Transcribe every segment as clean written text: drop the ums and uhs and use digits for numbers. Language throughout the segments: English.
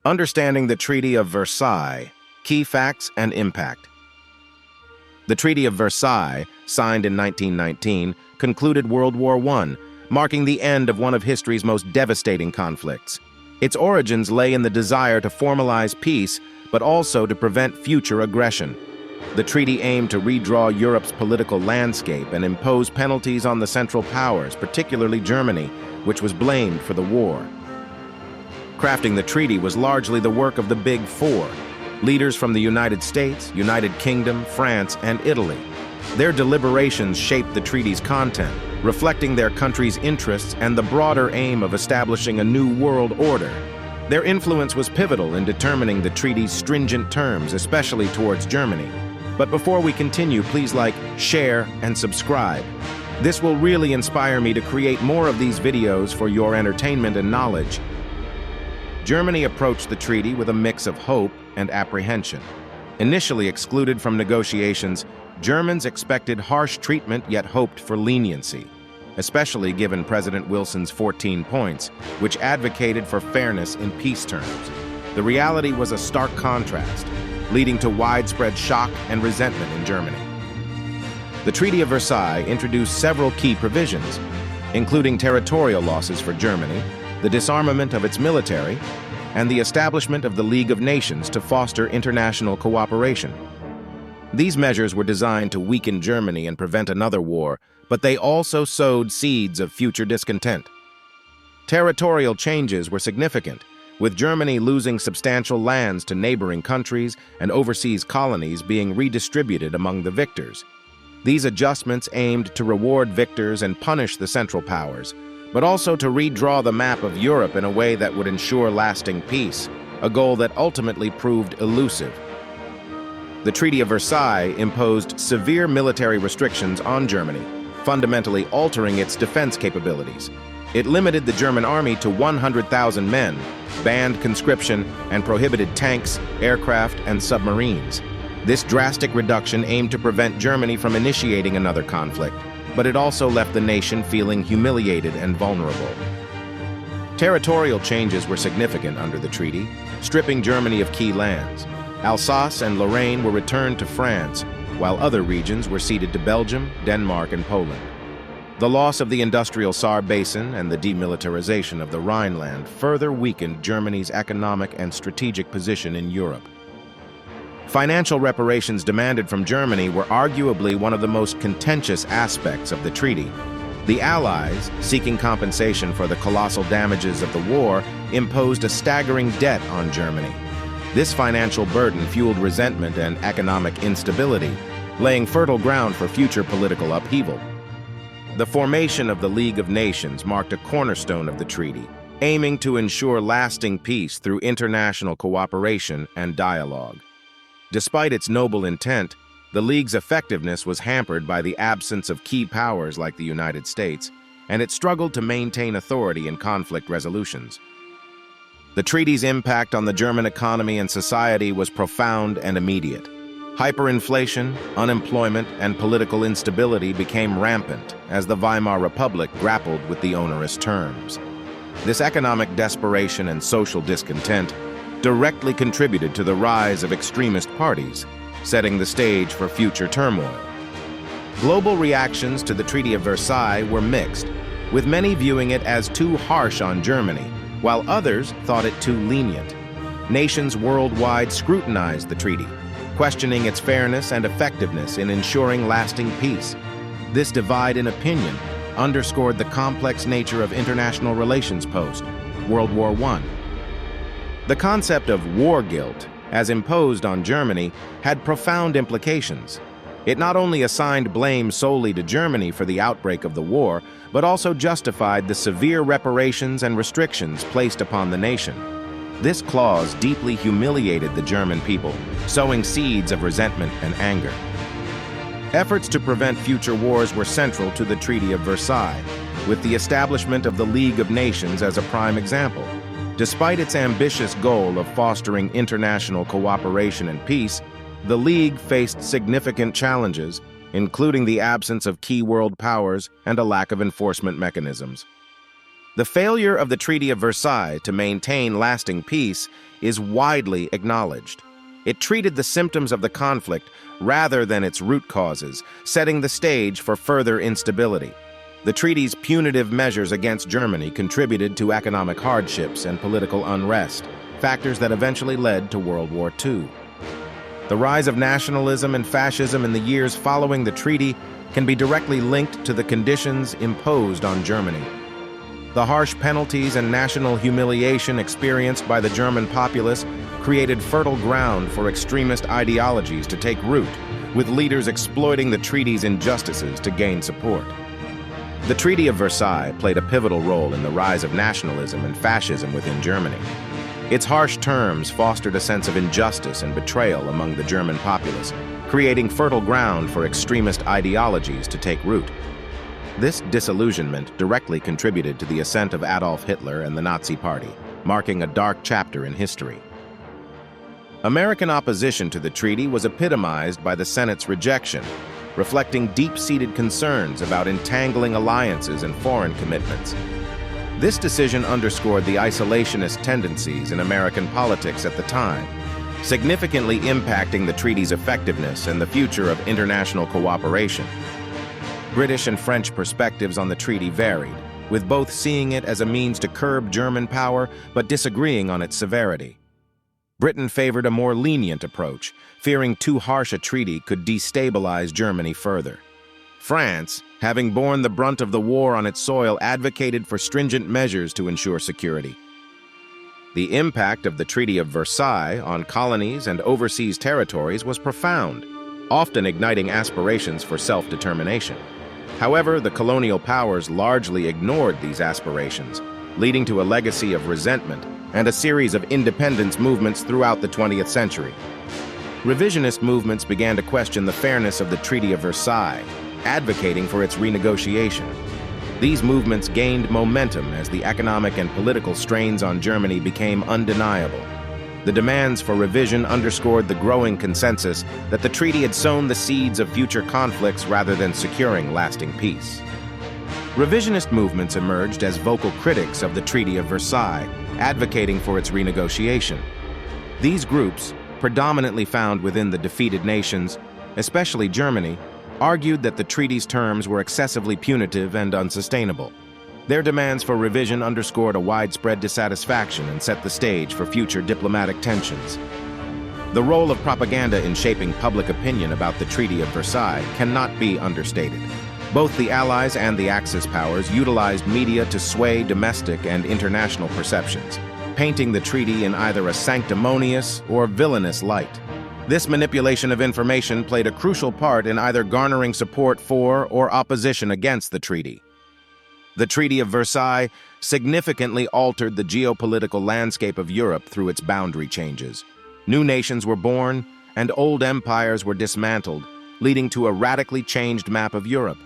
Understanding the Treaty of Versailles, Key Facts and Impact. The Treaty of Versailles, signed in 1919, concluded World War I, marking the end of one of history's most devastating conflicts. Its origins lay in the desire to formalize peace, but also to prevent future aggression. The treaty aimed to redraw Europe's political landscape and impose penalties on the Central Powers, particularly Germany, which was blamed for the war. Crafting the treaty was largely the work of the Big Four, leaders from the United States, United Kingdom, France, and Italy. Their deliberations shaped the treaty's content, reflecting their country's interests and the broader aim of establishing a new world order. Their influence was pivotal in determining the treaty's stringent terms, especially towards Germany. But before we continue, please like, share, and subscribe. This will really inspire me to create more of these videos for your entertainment and knowledge. Germany approached the treaty with a mix of hope and apprehension. Initially excluded from negotiations, Germans expected harsh treatment yet hoped for leniency, especially given President Wilson's 14 points, which advocated for fairness in peace terms. The reality was a stark contrast, leading to widespread shock and resentment in Germany. The Treaty of Versailles introduced several key provisions, including territorial losses for Germany, the disarmament of its military, and the establishment of the League of Nations to foster international cooperation. These measures were designed to weaken Germany and prevent another war, but they also sowed seeds of future discontent. Territorial changes were significant, with Germany losing substantial lands to neighboring countries and overseas colonies being redistributed among the victors. These adjustments aimed to reward victors and punish the Central Powers, but also to redraw the map of Europe in a way that would ensure lasting peace, a goal that ultimately proved elusive. The Treaty of Versailles imposed severe military restrictions on Germany, fundamentally altering its defense capabilities. It limited the German army to 100,000 men, banned conscription, and prohibited tanks, aircraft, and submarines. This drastic reduction aimed to prevent Germany from initiating another conflict, but it also left the nation feeling humiliated and vulnerable. Territorial changes were significant under the treaty, stripping Germany of key lands. Alsace and Lorraine were returned to France, while other regions were ceded to Belgium, Denmark, and Poland. The loss of the industrial Saar Basin and the demilitarization of the Rhineland further weakened Germany's economic and strategic position in Europe. Financial reparations demanded from Germany were arguably one of the most contentious aspects of the treaty. The Allies, seeking compensation for the colossal damages of the war, imposed a staggering debt on Germany. This financial burden fueled resentment and economic instability, laying fertile ground for future political upheaval. The formation of the League of Nations marked a cornerstone of the treaty, aiming to ensure lasting peace through international cooperation and dialogue. Despite its noble intent, the League's effectiveness was hampered by the absence of key powers like the United States, and it struggled to maintain authority in conflict resolutions. The treaty's impact on the German economy and society was profound and immediate. Hyperinflation, unemployment, and political instability became rampant as the Weimar Republic grappled with the onerous terms. This economic desperation and social discontent directly contributed to the rise of extremist parties, setting the stage for future turmoil. Global reactions to the Treaty of Versailles were mixed, with many viewing it as too harsh on Germany, while others thought it too lenient. Nations worldwide scrutinized the treaty, questioning its fairness and effectiveness in ensuring lasting peace. This divide in opinion underscored the complex nature of international relations post-World War I. The concept of war guilt, as imposed on Germany, had profound implications. It not only assigned blame solely to Germany for the outbreak of the war, but also justified the severe reparations and restrictions placed upon the nation. This clause deeply humiliated the German people, sowing seeds of resentment and anger. Efforts to prevent future wars were central to the Treaty of Versailles, with the establishment of the League of Nations as a prime example. Despite its ambitious goal of fostering international cooperation and peace, the League faced significant challenges, including the absence of key world powers and a lack of enforcement mechanisms. The failure of the Treaty of Versailles to maintain lasting peace is widely acknowledged. It treated the symptoms of the conflict rather than its root causes, setting the stage for further instability. The treaty's punitive measures against Germany contributed to economic hardships and political unrest, factors that eventually led to World War II. The rise of nationalism and fascism in the years following the treaty can be directly linked to the conditions imposed on Germany. The harsh penalties and national humiliation experienced by the German populace created fertile ground for extremist ideologies to take root, with leaders exploiting the treaty's injustices to gain support. The Treaty of Versailles played a pivotal role in the rise of nationalism and fascism within Germany. Its harsh terms fostered a sense of injustice and betrayal among the German populace, creating fertile ground for extremist ideologies to take root. This disillusionment directly contributed to the ascent of Adolf Hitler and the Nazi Party, marking a dark chapter in history. American opposition to the treaty was epitomized by the Senate's rejection, reflecting deep-seated concerns about entangling alliances and foreign commitments. This decision underscored the isolationist tendencies in American politics at the time, significantly impacting the treaty's effectiveness and the future of international cooperation. British and French perspectives on the treaty varied, with both seeing it as a means to curb German power but disagreeing on its severity. Britain favored a more lenient approach, fearing too harsh a treaty could destabilize Germany further. France, having borne the brunt of the war on its soil, advocated for stringent measures to ensure security. The impact of the Treaty of Versailles on colonies and overseas territories was profound, often igniting aspirations for self-determination. However, the colonial powers largely ignored these aspirations, leading to a legacy of resentment and a series of independence movements throughout the 20th century. Revisionist movements began to question the fairness of the Treaty of Versailles, advocating for its renegotiation. These movements gained momentum as the economic and political strains on Germany became undeniable. The demands for revision underscored the growing consensus that the treaty had sown the seeds of future conflicts rather than securing lasting peace. Revisionist movements emerged as vocal critics of the Treaty of Versailles, advocating for its renegotiation. These groups, predominantly found within the defeated nations, especially Germany, argued that the treaty's terms were excessively punitive and unsustainable. Their demands for revision underscored a widespread dissatisfaction and set the stage for future diplomatic tensions. The role of propaganda in shaping public opinion about the Treaty of Versailles cannot be understated. Both the Allies and the Axis powers utilized media to sway domestic and international perceptions, painting the treaty in either a sanctimonious or villainous light. This manipulation of information played a crucial part in either garnering support for or opposition against the treaty. The Treaty of Versailles significantly altered the geopolitical landscape of Europe through its boundary changes. New nations were born, and old empires were dismantled, leading to a radically changed map of Europe.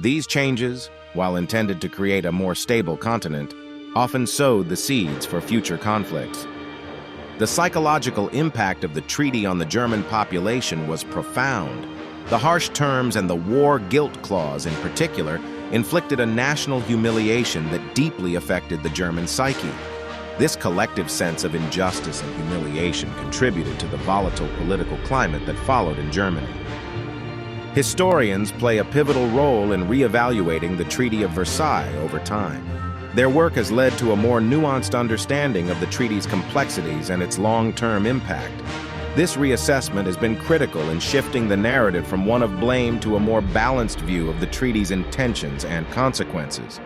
These changes, while intended to create a more stable continent, often sowed the seeds for future conflicts. The psychological impact of the treaty on the German population was profound. The harsh terms and the war guilt clause in particular inflicted a national humiliation that deeply affected the German psyche. This collective sense of injustice and humiliation contributed to the volatile political climate that followed in Germany. Historians play a pivotal role in reevaluating the Treaty of Versailles over time. Their work has led to a more nuanced understanding of the treaty's complexities and its long-term impact. This reassessment has been critical in shifting the narrative from one of blame to a more balanced view of the treaty's intentions and consequences.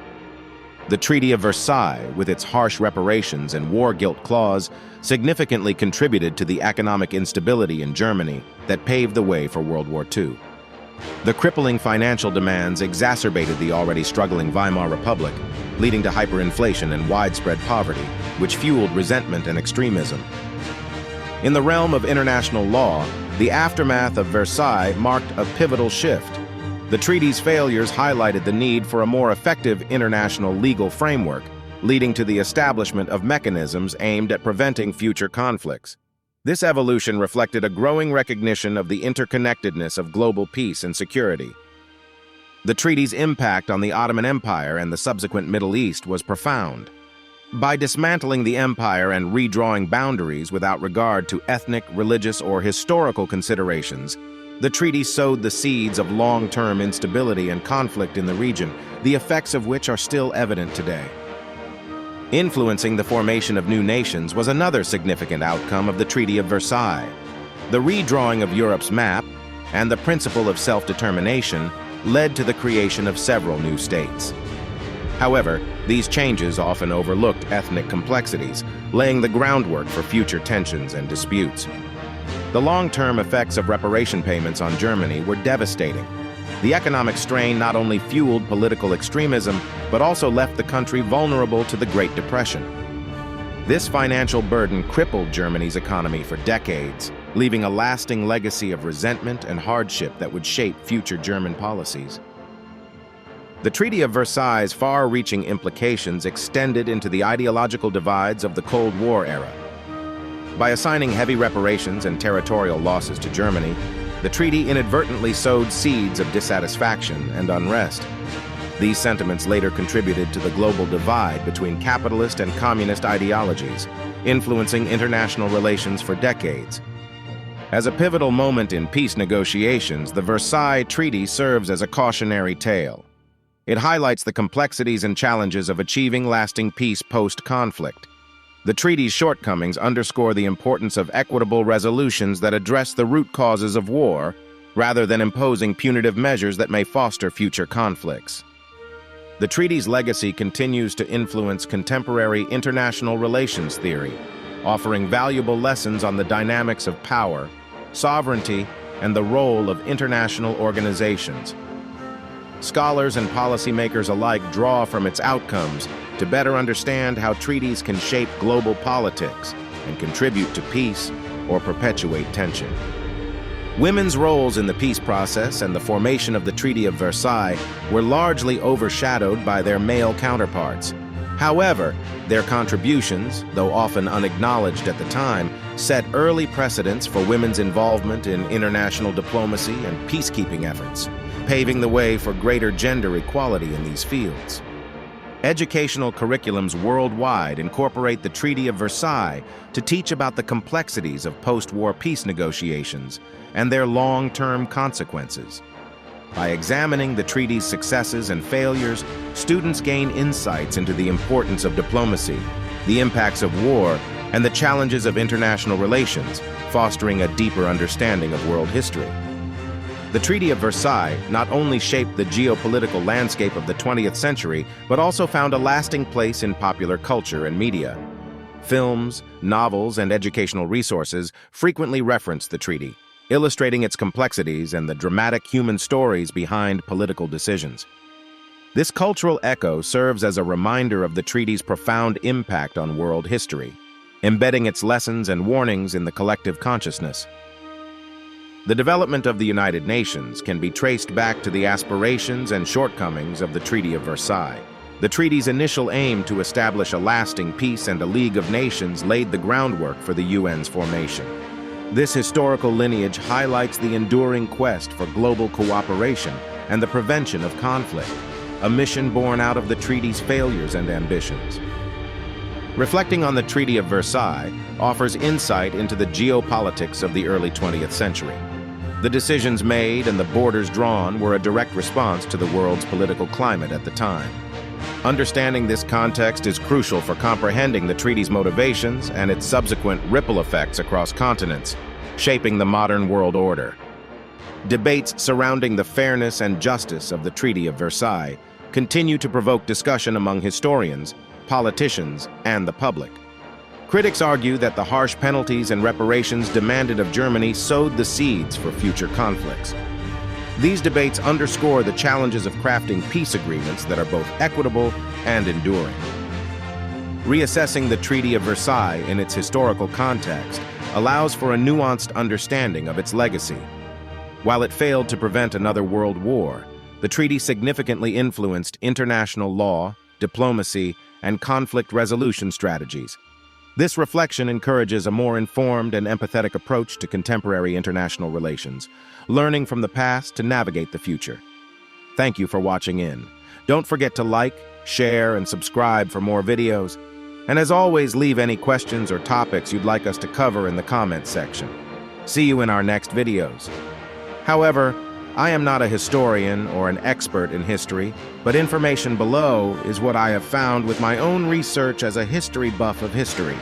The Treaty of Versailles, with its harsh reparations and war guilt clause, significantly contributed to the economic instability in Germany that paved the way for World War II. The crippling financial demands exacerbated the already struggling Weimar Republic, leading to hyperinflation and widespread poverty, which fueled resentment and extremism. In the realm of international law, the aftermath of Versailles marked a pivotal shift. The treaty's failures highlighted the need for a more effective international legal framework, leading to the establishment of mechanisms aimed at preventing future conflicts. This evolution reflected a growing recognition of the interconnectedness of global peace and security. The treaty's impact on the Ottoman Empire and the subsequent Middle East was profound. By dismantling the empire and redrawing boundaries without regard to ethnic, religious, or historical considerations, the treaty sowed the seeds of long-term instability and conflict in the region, the effects of which are still evident today. Influencing the formation of new nations was another significant outcome of the Treaty of Versailles. The redrawing of Europe's map and the principle of self-determination led to the creation of several new states. However, these changes often overlooked ethnic complexities, laying the groundwork for future tensions and disputes. The long-term effects of reparation payments on Germany were devastating. The economic strain not only fueled political extremism, but also left the country vulnerable to the Great Depression. This financial burden crippled Germany's economy for decades, leaving a lasting legacy of resentment and hardship that would shape future German policies. The Treaty of Versailles' far-reaching implications extended into the ideological divides of the Cold War era. By assigning heavy reparations and territorial losses to Germany, the treaty inadvertently sowed seeds of dissatisfaction and unrest. These sentiments later contributed to the global divide between capitalist and communist ideologies, influencing international relations for decades. As a pivotal moment in peace negotiations, the Versailles Treaty serves as a cautionary tale. It highlights the complexities and challenges of achieving lasting peace post-conflict. The treaty's shortcomings underscore the importance of equitable resolutions that address the root causes of war, rather than imposing punitive measures that may foster future conflicts. The treaty's legacy continues to influence contemporary international relations theory, offering valuable lessons on the dynamics of power, sovereignty, and the role of international organizations. Scholars and policymakers alike draw from its outcomes to better understand how treaties can shape global politics and contribute to peace or perpetuate tension. Women's roles in the peace process and the formation of the Treaty of Versailles were largely overshadowed by their male counterparts. However, their contributions, though often unacknowledged at the time, set early precedents for women's involvement in international diplomacy and peacekeeping efforts, paving the way for greater gender equality in these fields. Educational curriculums worldwide incorporate the Treaty of Versailles to teach about the complexities of post-war peace negotiations and their long-term consequences. By examining the treaty's successes and failures, students gain insights into the importance of diplomacy, the impacts of war, and the challenges of international relations, fostering a deeper understanding of world history. The Treaty of Versailles not only shaped the geopolitical landscape of the 20th century, but also found a lasting place in popular culture and media. Films, novels, and educational resources frequently reference the treaty, illustrating its complexities and the dramatic human stories behind political decisions. This cultural echo serves as a reminder of the treaty's profound impact on world history, embedding its lessons and warnings in the collective consciousness. The development of the United Nations can be traced back to the aspirations and shortcomings of the Treaty of Versailles. The treaty's initial aim to establish a lasting peace and a League of Nations laid the groundwork for the UN's formation. This historical lineage highlights the enduring quest for global cooperation and the prevention of conflict, a mission born out of the treaty's failures and ambitions. Reflecting on the Treaty of Versailles offers insight into the geopolitics of the early 20th century. The decisions made and the borders drawn were a direct response to the world's political climate at the time. Understanding this context is crucial for comprehending the treaty's motivations and its subsequent ripple effects across continents, shaping the modern world order. Debates surrounding the fairness and justice of the Treaty of Versailles continue to provoke discussion among historians, politicians, and the public. Critics argue that the harsh penalties and reparations demanded of Germany sowed the seeds for future conflicts. These debates underscore the challenges of crafting peace agreements that are both equitable and enduring. Reassessing the Treaty of Versailles in its historical context allows for a nuanced understanding of its legacy. While it failed to prevent another world war, the treaty significantly influenced international law, diplomacy, and conflict resolution strategies. This reflection encourages a more informed and empathetic approach to contemporary international relations, learning from the past to navigate the future. Thank you for watching in. Don't forget to like, share, and subscribe for more videos. And as always, leave any questions or topics you'd like us to cover in the comments section. See you in our next videos. However, I am not a historian or an expert in history, but information below is what I have found with my own research as a history buff of history.